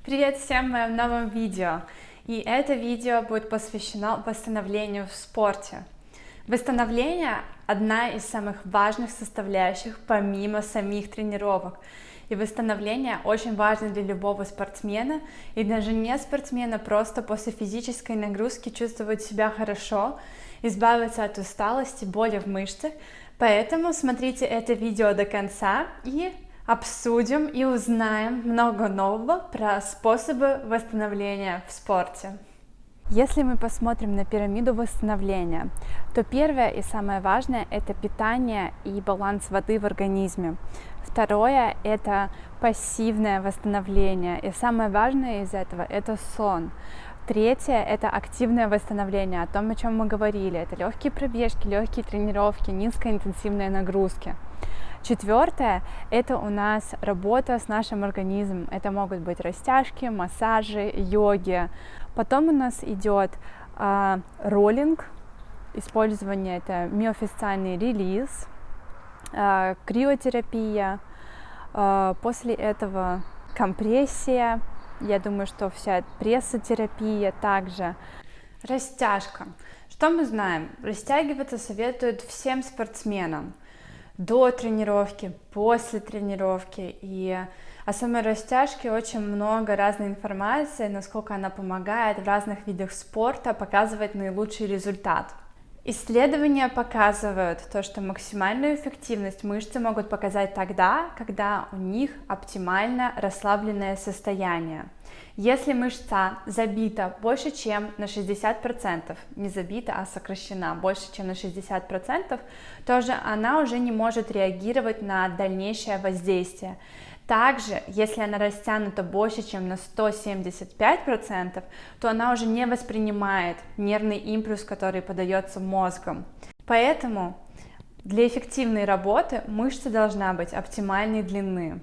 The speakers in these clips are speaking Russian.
Привет всем в моем новом видео. И это видео будет посвящено восстановлению в спорте. Восстановление – одна из самых важных составляющих помимо самих тренировок. И восстановление очень важно для любого спортсмена, и даже не спортсмена, просто после физической нагрузки чувствовать себя хорошо, избавиться от усталости, боли в мышцах. Поэтому смотрите это видео до конца и обсудим и узнаем много нового про способы восстановления в спорте. Если мы посмотрим на пирамиду восстановления, то первое и самое важное – это питание и баланс воды в организме. Второе – это пассивное восстановление, и самое важное из этого – это сон. Третье – это активное восстановление, о том, о чем мы говорили. Это легкие пробежки, легкие тренировки, низкоинтенсивные нагрузки. Четвертое – это у нас работа с нашим организмом. Это могут быть растяжки, массажи, йоги. Потом у нас идет роллинг, использование, это миофасциальный релиз, криотерапия. После этого компрессия. Я думаю, что вся прессотерапия также. Растяжка. Что мы знаем? Растягиваться советуют всем спортсменам. До тренировки, после тренировки. И о самой растяжке очень много разной информации, насколько она помогает в разных видах спорта показывать наилучший результат. Исследования показывают то, что максимальную эффективность мышцы могут показать тогда, когда у них оптимально расслабленное состояние. Если мышца забита больше, чем на 60%, не забита, а сокращена больше, чем на 60%, то же она уже не может реагировать на дальнейшее воздействие. Также, если она растянута больше, чем на 175%, то она уже не воспринимает нервный импульс, который подается мозгом. Поэтому для эффективной работы мышца должна быть оптимальной длины.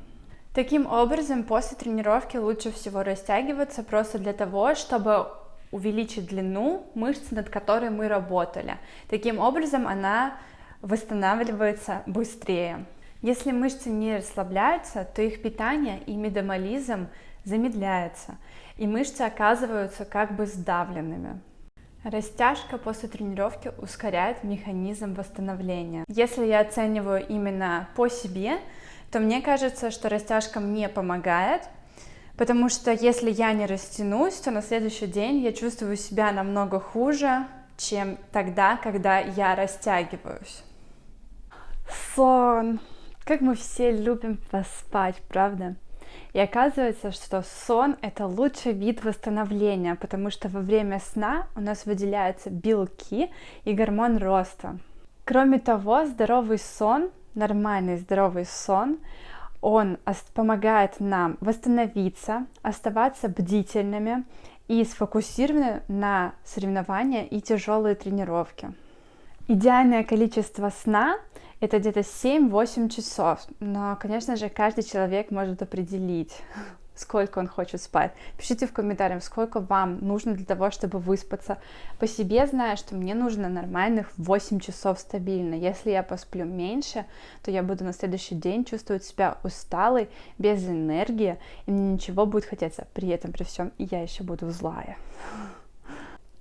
Таким образом, после тренировки лучше всего растягиваться просто для того, чтобы увеличить длину мышцы, над которой мы работали. Таким образом, она восстанавливается быстрее. Если мышцы не расслабляются, то их питание и метаболизм замедляется, и мышцы оказываются как бы сдавленными. Растяжка после тренировки ускоряет механизм восстановления. Если я оцениваю именно по себе, то мне кажется, что растяжка мне помогает, потому что если я не растянусь, то на следующий день я чувствую себя намного хуже, чем тогда, когда я растягиваюсь. Сон. Как мы все любим поспать, правда? И оказывается, что сон – это лучший вид восстановления, потому что во время сна у нас выделяются белки и гормон роста. Кроме того, здоровый сон, нормальный здоровый сон, он помогает нам восстановиться, оставаться бдительными и сфокусированными на соревнования и тяжелые тренировки. Идеальное количество сна – это где-то 7-8 часов, но, конечно же, каждый человек может определить, сколько он хочет спать. Пишите в комментариях, сколько вам нужно для того, чтобы выспаться. По себе знаю, что мне нужно нормальных 8 часов стабильно. Если я посплю меньше, то я буду на следующий день чувствовать себя усталой, без энергии, и мне ничего будет хотеться. При этом, при всем, я еще буду злая.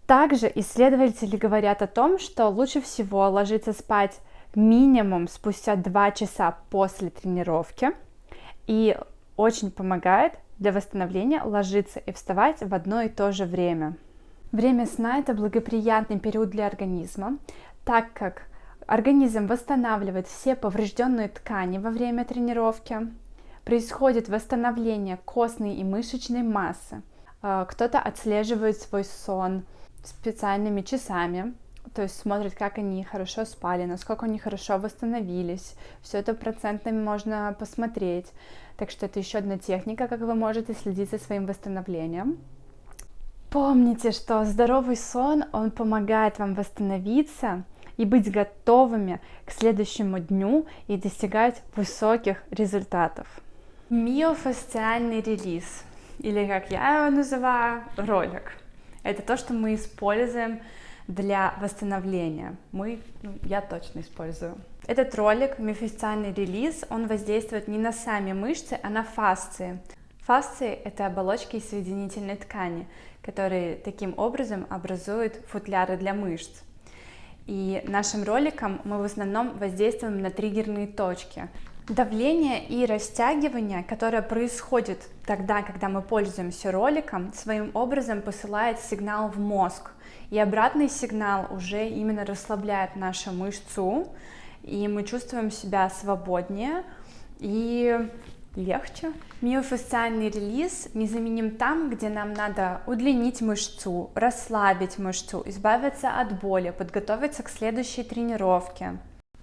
Также исследователи говорят о том, что лучше всего ложиться спать минимум спустя 2 часа после тренировки, и очень помогает для восстановления ложиться и вставать в одно и то же время. Время сна – это благоприятный период для организма, так как организм восстанавливает все поврежденные ткани во время тренировки, происходит восстановление костной и мышечной массы, кто-то отслеживает свой сон специальными часами, то есть смотрит, как они хорошо спали, насколько они хорошо восстановились. Все это процентами можно посмотреть. Так что это еще одна техника, как вы можете следить за своим восстановлением. Помните, что здоровый сон, он помогает вам восстановиться и быть готовыми к следующему дню и достигать высоких результатов. Миофасциальный релиз, или как я его называю, ролик. Это то, что мы используем для восстановления. Я точно использую. Этот ролик, миофасциальный релиз, он воздействует не на сами мышцы, а на фасции. Фасции – это оболочки соединительной ткани, которые таким образом образуют футляры для мышц. И нашим роликом мы в основном воздействуем на триггерные точки. Давление и растягивание, которое происходит тогда, когда мы пользуемся роликом, своим образом посылает сигнал в мозг. И обратный сигнал уже именно расслабляет нашу мышцу, и мы чувствуем себя свободнее и легче. Миофасциальный релиз незаменим там, где нам надо удлинить мышцу, расслабить мышцу, избавиться от боли, подготовиться к следующей тренировке,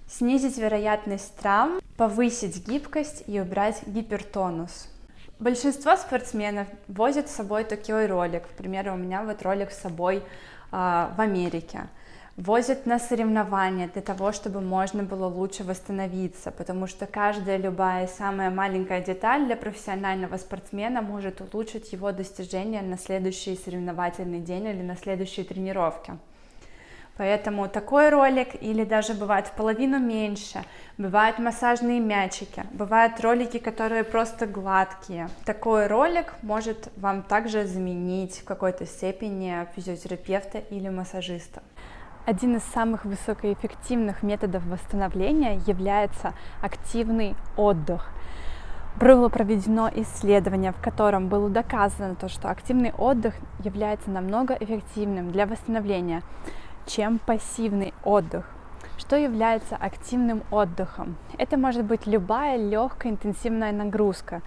снизить вероятность травм, повысить гибкость и убрать гипертонус. Большинство спортсменов возят с собой такой ролик. К примеру, у меня вот ролик с собой в Америке. Возят на соревнования для того, чтобы можно было лучше восстановиться, потому что каждая любая самая маленькая деталь для профессионального спортсмена может улучшить его достижения на следующий соревновательный день или на следующей тренировке. Поэтому такой ролик, или даже бывает в половину меньше, бывают массажные мячики, бывают ролики, которые просто гладкие. Такой ролик может вам также заменить в какой-то степени физиотерапевта или массажиста. Один из самых высокоэффективных методов восстановления является активный отдых. Было проведено исследование, в котором было доказано то, что активный отдых является намного эффективным для восстановления, чем пассивный отдых. Что является активным отдыхом? Это может быть любая легкая интенсивная нагрузка.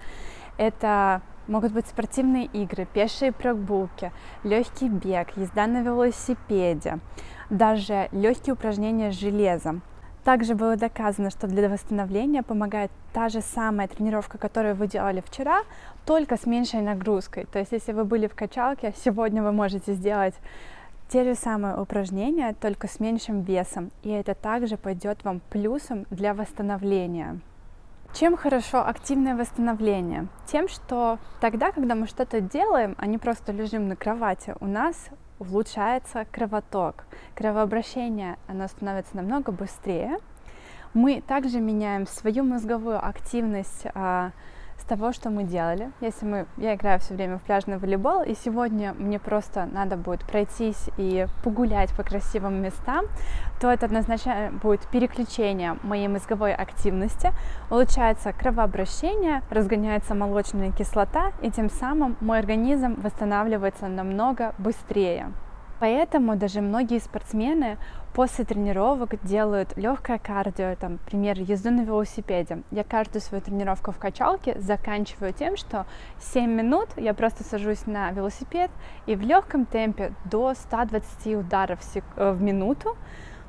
Это могут быть спортивные игры, пешие прогулки, легкий бег, езда на велосипеде, даже легкие упражнения с железом. Также было доказано, что для восстановления помогает та же самая тренировка, которую вы делали вчера, только с меньшей нагрузкой. То есть, если вы были в качалке, сегодня вы можете сделать те же самые упражнения, только с меньшим весом. И это также пойдет вам плюсом для восстановления. Чем хорошо активное восстановление? Тем, что тогда, когда мы что-то делаем, а не просто лежим на кровати, у нас улучшается кровоток, кровообращение, оно становится намного быстрее. Мы также меняем свою мозговую активность с того, что мы делали. Я играю все время в пляжный волейбол, и сегодня мне просто надо будет пройтись и погулять по красивым местам, то это однозначно будет переключение моей мозговой активности, улучшается кровообращение, разгоняется молочная кислота, и тем самым мой организм восстанавливается намного быстрее. Поэтому даже многие спортсмены после тренировок делают легкое кардио, например, езду на велосипеде. Я каждую свою тренировку в качалке заканчиваю тем, что 7 минут я просто сажусь на велосипед и в легком темпе до 120 ударов в минуту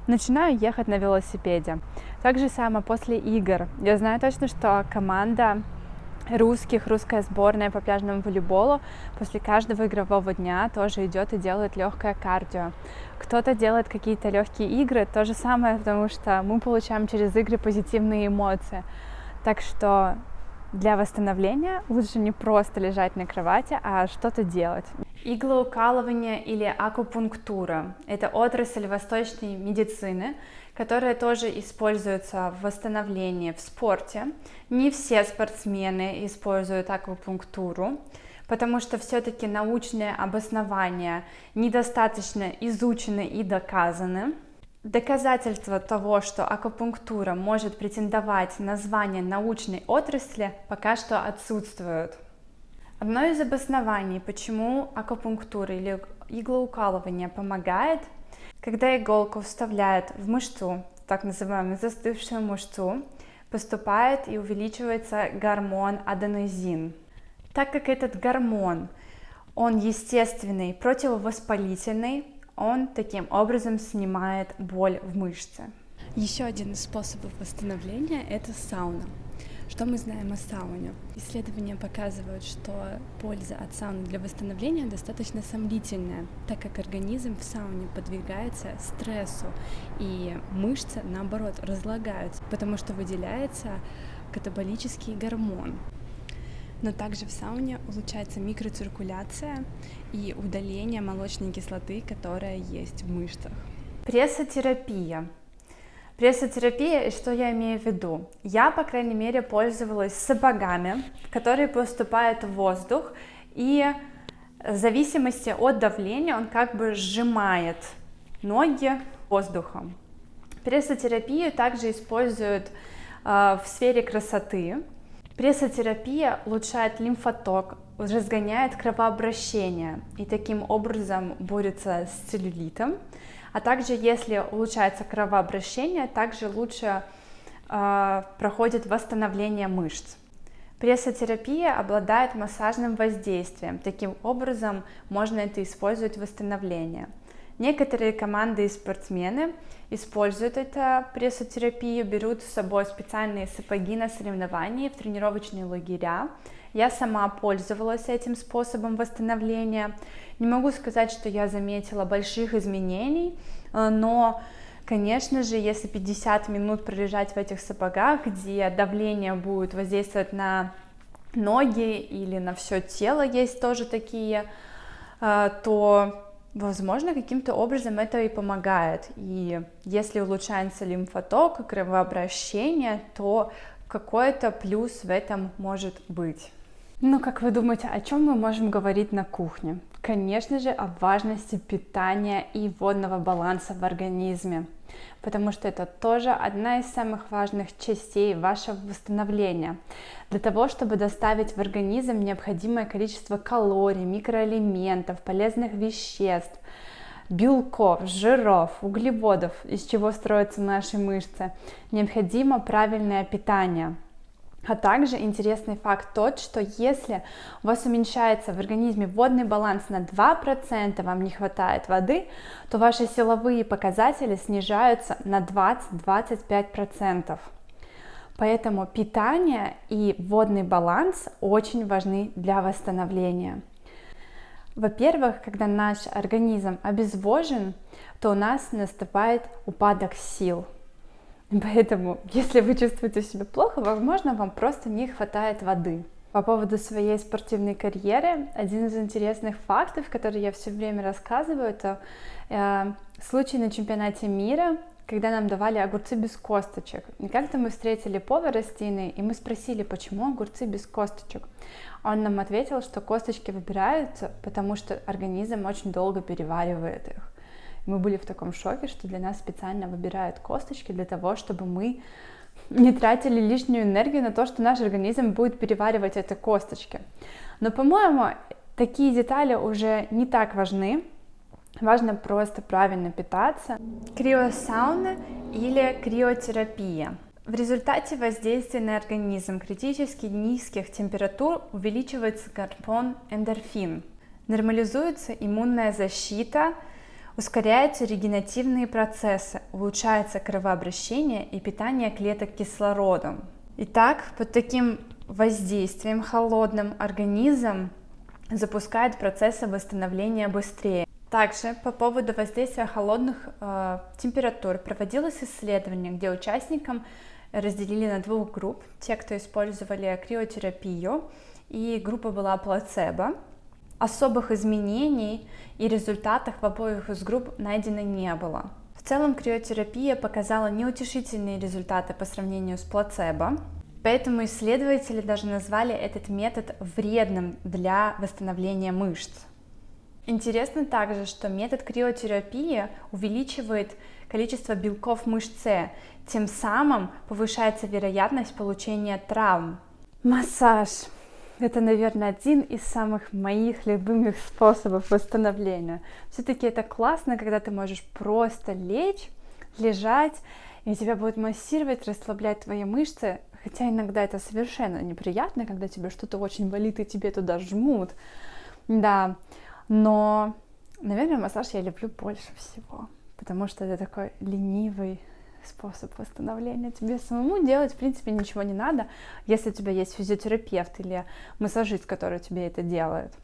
начинаю ехать на велосипеде. Так же самое после игр. Я знаю точно, что команда русская сборная по пляжному волейболу после каждого игрового дня тоже идет и делает легкое кардио. Кто-то делает какие-то легкие игры, то же самое, потому что мы получаем через игры позитивные эмоции. Так что для восстановления лучше не просто лежать на кровати, а что-то делать. Иглоукалывание или акупунктура – это отрасль восточной медицины, которая тоже используется в восстановлении в спорте. Не все спортсмены используют акупунктуру, потому что все-таки научные обоснования недостаточно изучены и доказаны. Доказательства того, что акупунктура может претендовать на звание научной отрасли, пока что отсутствуют. Одно из обоснований, почему акупунктура или иглоукалывание помогает, когда иголку вставляют в мышцу, так называемую застывшую мышцу, поступает и увеличивается гормон аденозин. Так как этот гормон, он естественный, противовоспалительный, он таким образом снимает боль в мышце. Еще один из способов восстановления – это сауна. Что мы знаем о сауне? Исследования показывают, что польза от сауны для восстановления достаточно сомнительная, так как организм в сауне подвергается стрессу, и мышцы, наоборот, разлагаются, потому что выделяется катаболический гормон. Но также в сауне улучшается микроциркуляция и удаление молочной кислоты, которая есть в мышцах. Прессотерапия. Прессотерапия, и что я имею в виду? Я, по крайней мере, пользовалась сапогами, в которые поступает воздух, и в зависимости от давления он как бы сжимает ноги воздухом. Прессотерапию также используют в сфере красоты. Прессотерапия улучшает лимфоток, разгоняет кровообращение и таким образом борется с целлюлитом. А также, если улучшается кровообращение, также лучше проходит восстановление мышц. Прессотерапия обладает массажным воздействием. Таким образом, можно это использовать в восстановлении. Некоторые команды и спортсмены используют эту прессотерапию, берут с собой специальные сапоги на соревнования в тренировочные лагеря. Я сама пользовалась этим способом восстановления. Не могу сказать, что я заметила больших изменений, но, конечно же, если 50 минут пролежать в этих сапогах, где давление будет воздействовать на ноги или на все тело, есть тоже такие, то, возможно, каким-то образом это и помогает. И если улучшается лимфоток, кровообращение, то какой-то плюс в этом может быть. Ну, как вы думаете, о чем мы можем говорить на кухне? Конечно же, о важности питания и водного баланса в организме, потому что это тоже одна из самых важных частей вашего восстановления. Для того, чтобы доставить в организм необходимое количество калорий, микроэлементов, полезных веществ, белков, жиров, углеводов, из чего строятся наши мышцы, необходимо правильное питание. А также интересный факт тот, что если у вас уменьшается в организме водный баланс на 2%, вам не хватает воды, то ваши силовые показатели снижаются на 20-25%. Поэтому питание и водный баланс очень важны для восстановления. Во-первых, когда наш организм обезвожен, то у нас наступает упадок сил. Поэтому, если вы чувствуете себя плохо, возможно, вам просто не хватает воды. По поводу своей спортивной карьеры, один из интересных фактов, который я все время рассказываю, это случай на чемпионате мира, когда нам давали огурцы без косточек. И как-то мы встретили повара с Тиной, и мы спросили, почему огурцы без косточек. Он нам ответил, что косточки выбираются, потому что организм очень долго переваривает их. Мы были в таком шоке, что для нас специально выбирают косточки для того, чтобы мы не тратили лишнюю энергию на то, что наш организм будет переваривать эти косточки. Но, по-моему, такие детали уже не так важны. Важно просто правильно питаться. Криосауна или криотерапия. В результате воздействия на организм критически низких температур увеличивается гормон эндорфин, нормализуется иммунная защита, ускоряются регенеративные процессы, улучшается кровообращение и питание клеток кислородом. Итак, под таким воздействием холодным организм запускает процессы восстановления быстрее. Также по поводу воздействия холодных температур проводилось исследование, где участникам разделили на двух групп. Те, кто использовали криотерапию, и группа была плацебо. Особых изменений и результатов в обоих из групп найдено не было. В целом криотерапия показала неутешительные результаты по сравнению с плацебо, поэтому исследователи даже назвали этот метод вредным для восстановления мышц. Интересно также, что метод криотерапии увеличивает количество белков в мышце, тем самым повышается вероятность получения травм. Массаж. Это, наверное, один из самых моих любимых способов восстановления. Все-таки это классно, когда ты можешь просто лежать, и тебя будет массировать, расслаблять твои мышцы. Хотя иногда это совершенно неприятно, когда тебе что-то очень болит и тебе туда жмут. Да, но, наверное, массаж я люблю больше всего, потому что это такой ленивый способ восстановления. Тебе самому делать, в принципе, ничего не надо, если у тебя есть физиотерапевт или массажист, который тебе это делает.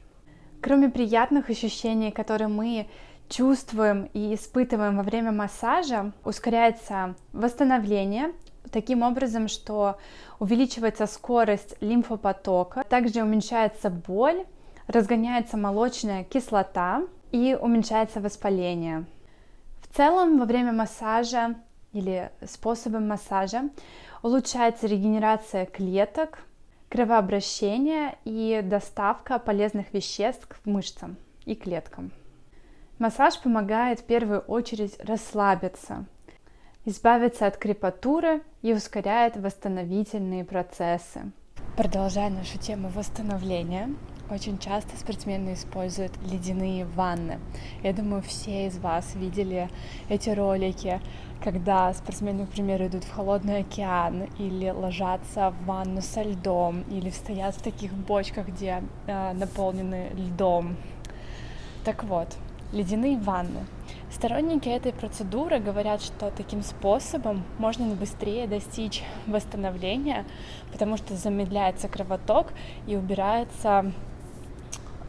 Кроме приятных ощущений, которые мы чувствуем и испытываем во время массажа, ускоряется восстановление таким образом, что увеличивается скорость лимфопотока, также уменьшается боль, разгоняется молочная кислота и уменьшается воспаление. В целом, во время массажа или способом массажа улучшается регенерация клеток, кровообращение и доставка полезных веществ к мышцам и клеткам. Массаж помогает в первую очередь расслабиться, избавиться от крепатуры и ускоряет восстановительные процессы. Продолжая нашу тему восстановления, очень часто спортсмены используют ледяные ванны. Я думаю, все из вас видели эти ролики, когда спортсмены, например, идут в холодный океан или ложатся в ванну со льдом, или стоят в таких бочках, где наполнены льдом. Так вот, ледяные ванны. Сторонники этой процедуры говорят, что таким способом можно быстрее достичь восстановления, потому что замедляется кровоток и убирается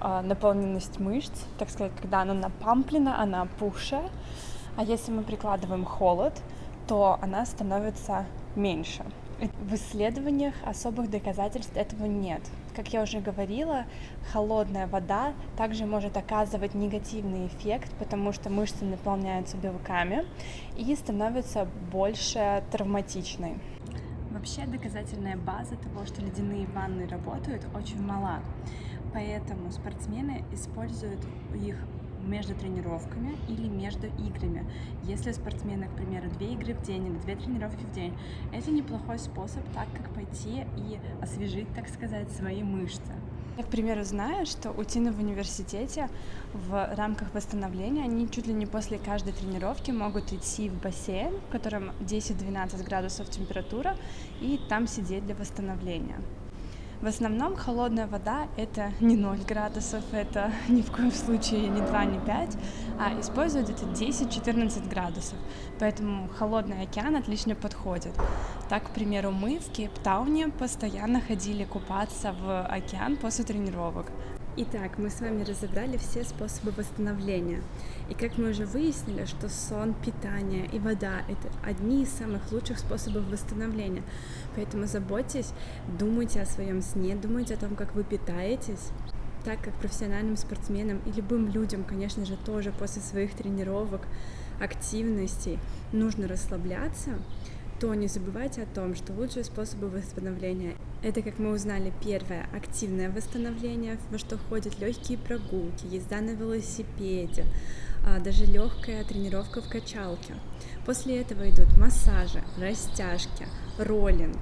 наполненность мышц, так сказать, когда она напамплена, она опухшая, а если мы прикладываем холод, то она становится меньше. В исследованиях особых доказательств этого нет. Как я уже говорила, холодная вода также может оказывать негативный эффект, потому что мышцы наполняются белками и становятся больше травматичной. Вообще доказательная база того, что ледяные ванны работают, очень мала. Поэтому спортсмены используют их между тренировками или между играми. Если спортсмены, к примеру, 2 игры в день или 2 тренировки в день, это неплохой способ, так как пойти и освежить, так сказать, свои мышцы. Я, к примеру, знаю, что утины в университете в рамках восстановления, они чуть ли не после каждой тренировки могут идти в бассейн, в котором 10-12 градусов температура, и там сидеть для восстановления. В основном холодная вода — это не 0 градусов, это ни в коем случае не 2, не 5, а используют где-то 10-14 градусов. Поэтому холодный океан отлично подходит. Так, к примеру, мы в Кейптауне постоянно ходили купаться в океан после тренировок. Итак, мы с вами разобрали все способы восстановления. И как мы уже выяснили, что сон, питание и вода — это одни из самых лучших способов восстановления. Поэтому заботьтесь, думайте о своем сне, думайте о том, как вы питаетесь. Так как профессиональным спортсменам и любым людям, конечно же, тоже после своих тренировок, активностей нужно расслабляться, то не забывайте о том, что лучшие способы восстановления — это, как мы узнали, первое — активное восстановление, во что входят легкие прогулки, езда на велосипеде, даже легкая тренировка в качалке. После этого идут массажи, растяжки, роллинг.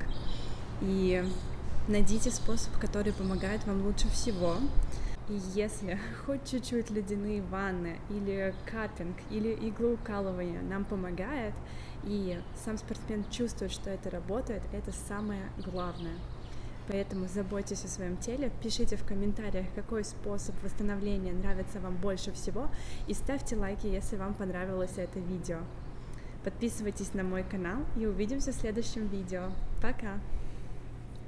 И найдите способ, который помогает вам лучше всего. И если хоть чуть-чуть ледяные ванны или каппинг, или иглоукалывание нам помогает, и сам спортсмен чувствует, что это работает, это самое главное. Поэтому заботьтесь о своем теле, пишите в комментариях, какой способ восстановления нравится вам больше всего, и ставьте лайки, если вам понравилось это видео. Подписывайтесь на мой канал и увидимся в следующем видео. Пока!